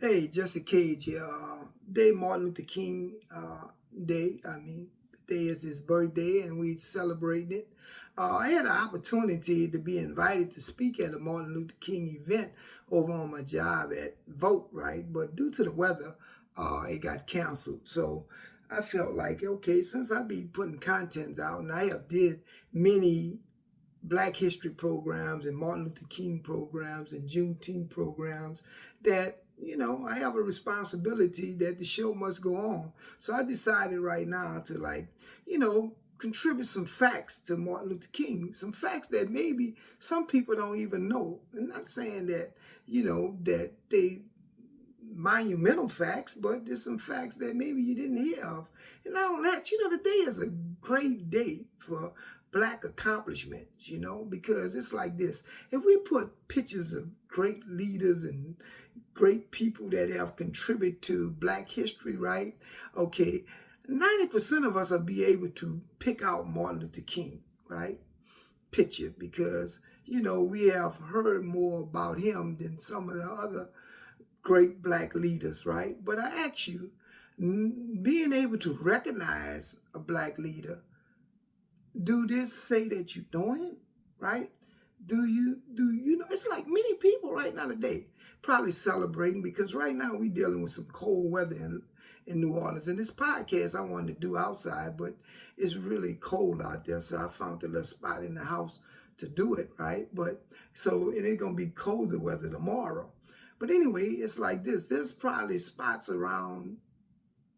Hey, Jesse Cage here. Day Martin Luther King Day. Today is his birthday, and we celebrating it. I had an opportunity to be invited to speak at a Martin Luther King event over on my job at Vote, right? But due to the weather, it got canceled. So I felt like, okay, since I be putting contents out, and I have did many Black History programs and Martin Luther King programs and Juneteenth programs, that I have a responsibility that the show must go on. So I decided right now to contribute some facts to Martin Luther King, some facts that maybe some people don't even know. I'm not saying that that they monumental facts, but there's some facts that maybe you didn't hear of. And not only that, today is a great day for Black accomplishments, because it's like this. If we put pictures of great leaders and great people that have contributed to Black history, right? Okay, 90% of us will be able to pick out Martin Luther King, right? Picture, because, we have heard more about him than some of the other great Black leaders, right? But I ask you, being able to recognize a Black leader, do this say that you know him, right? Do you know? It's like many people right now today probably celebrating, because right now we dealing with some cold weather in New Orleans. And this podcast I wanted to do outside, but it's really cold out there, so I found a little spot in the house to do it, right? But so it ain't gonna be colder weather tomorrow. But anyway, it's like this. There's probably spots around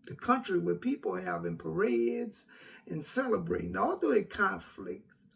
the country where people are having parades and celebrating, although it conflicts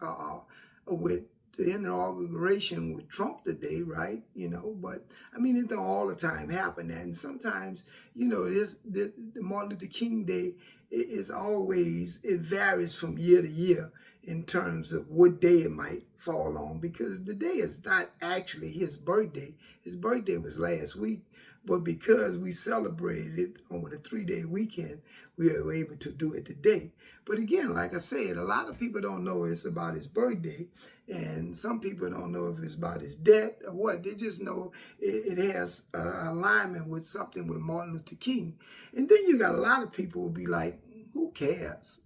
with the inauguration with Trump today, right? But I mean, it don't all the time happen. And sometimes, the Martin Luther King Day is always, it varies from year to year in terms of what day it might fall on, because the day is not actually his birthday. His birthday was last week, but because we celebrated it over the 3-day weekend, we were able to do it today. But again, like I said, a lot of people don't know it's about his birthday, and some people don't know if it's about his death or what. They just know it has alignment with something with Martin Luther King. And then you got a lot of people who be like, who cares,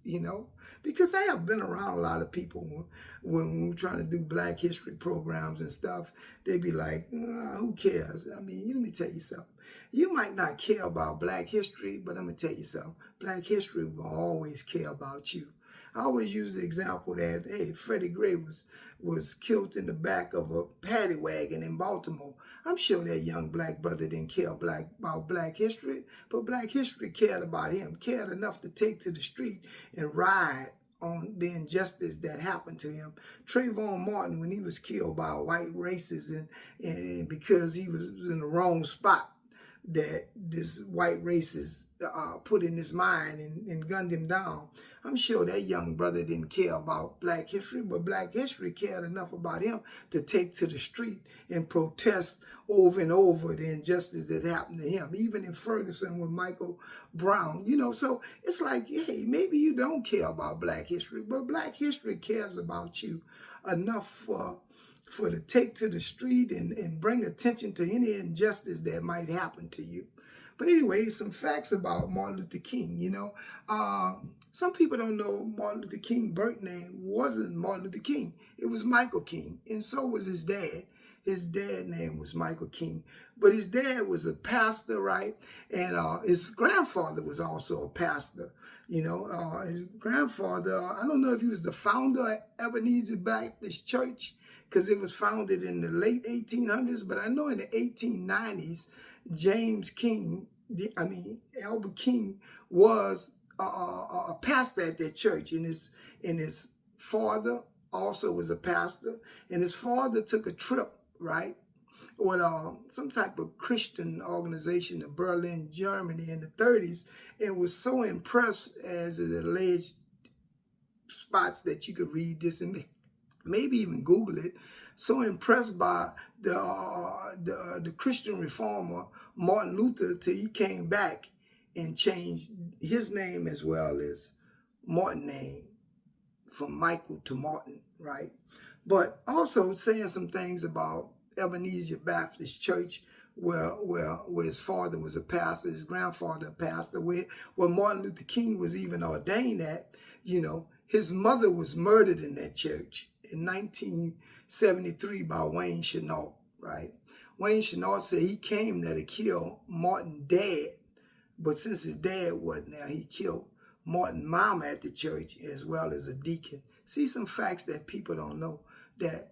Because I have been around a lot of people when we're trying to do Black history programs and stuff. They be like, who cares? I mean, let me tell you something. You might not care about Black history, but I'm going to tell you something. Black history will always care about you. I always use the example that, hey, Freddie Gray was killed in the back of a paddy wagon in Baltimore. I'm sure that young Black brother didn't care about Black history, but Black history cared about him, cared enough to take to the street and ride on the injustice that happened to him. Trayvon Martin, when he was killed by white racists and because he was in the wrong spot, that this white racist put in his mind and gunned him down. I'm sure that young brother didn't care about Black history, but Black history cared enough about him to take to the street and protest over and over the injustice that happened to him. Even in Ferguson with Michael Brown, so it's like, hey, maybe you don't care about Black history, but Black history cares about you enough for to take to the street and bring attention to any injustice that might happen to you. But anyway, some facts about Martin Luther King, some people don't know Martin Luther King's birth name wasn't Martin Luther King. It was Michael King, and so was his dad. His dad's name was Michael King, but his dad was a pastor, right? And his grandfather was also a pastor. His grandfather, I don't know if he was the founder of Ebenezer Baptist Church, because it was founded in the late 1800s, but I know in the 1890s, James King, Albert King was a pastor at that church, and his father also was a pastor, and his father took a trip, right, with some type of Christian organization in Berlin, Germany in the 30s, and was so impressed, as it alleged spots that you could read this and maybe even Google it, so impressed by the Christian reformer Martin Luther, till he came back and changed his name as well as Martin name from Michael to Martin, right? But also saying some things about Ebenezer Baptist Church, where his father was a pastor, his grandfather a pastor, where Martin Luther King was even ordained at, his mother was murdered in that church in 1973 by Wayne Chenault, right? Wayne Chenault said he came there to kill Martin's dad, but since his dad wasn't there, he killed Martin's mama at the church as well as a deacon. See some facts that people don't know, that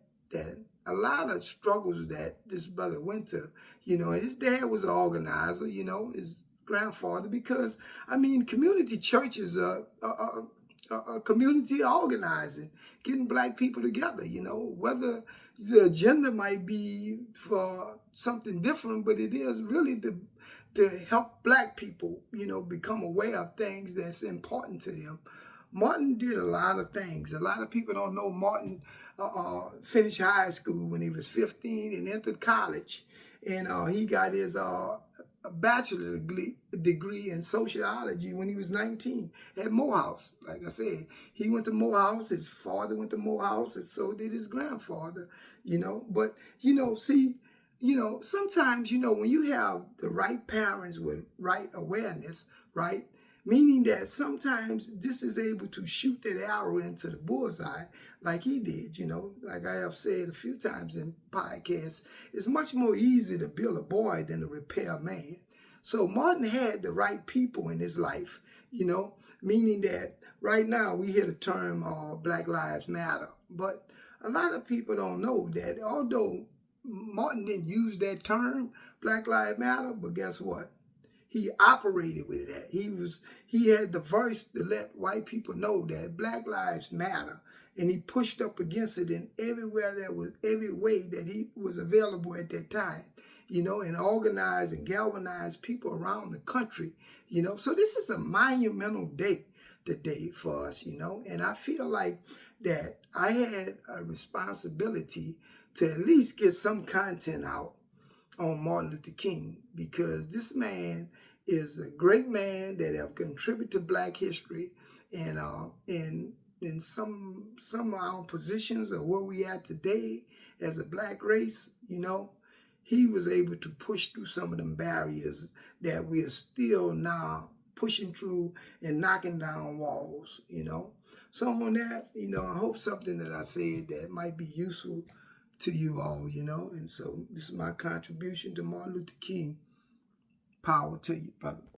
a lot of struggles that this brother went to, and his dad was an organizer, his grandfather, because, community churches are a community organizing, getting black people together, whether the agenda might be for something different, but it is really to help black people, become aware of things that's important to them. Martin did a lot of things. A lot of people don't know Martin finished high school when he was 15 and entered college. And he got his bachelor degree in sociology when he was 19 at Morehouse. Like I said, he went to Morehouse, his father went to Morehouse, and so did his grandfather, But, sometimes, when you have the right parents with right awareness, right? Meaning that sometimes this is able to shoot that arrow into the bullseye like he did, Like I have said a few times in podcasts, it's much more easy to build a boy than to repair a man. So Martin had the right people in his life, meaning that right now we hear the term Black Lives Matter. But a lot of people don't know that although Martin didn't use that term, Black Lives Matter, but guess what? He operated with that. He had the voice to let white people know that Black Lives Matter, and he pushed up against it in every way that he was available at that time, and organized and galvanized people around the country, So this is a monumental day today for us, and I feel like that I had a responsibility to at least get some content out on Martin Luther King, because this man is a great man that have contributed to black history, and in some of our positions of where we at today as a black race, he was able to push through some of them barriers that we are still now pushing through and knocking down walls, So on that, I hope something that I said that might be useful to you all, and so this is my contribution to Martin Luther King. Power to you, brother.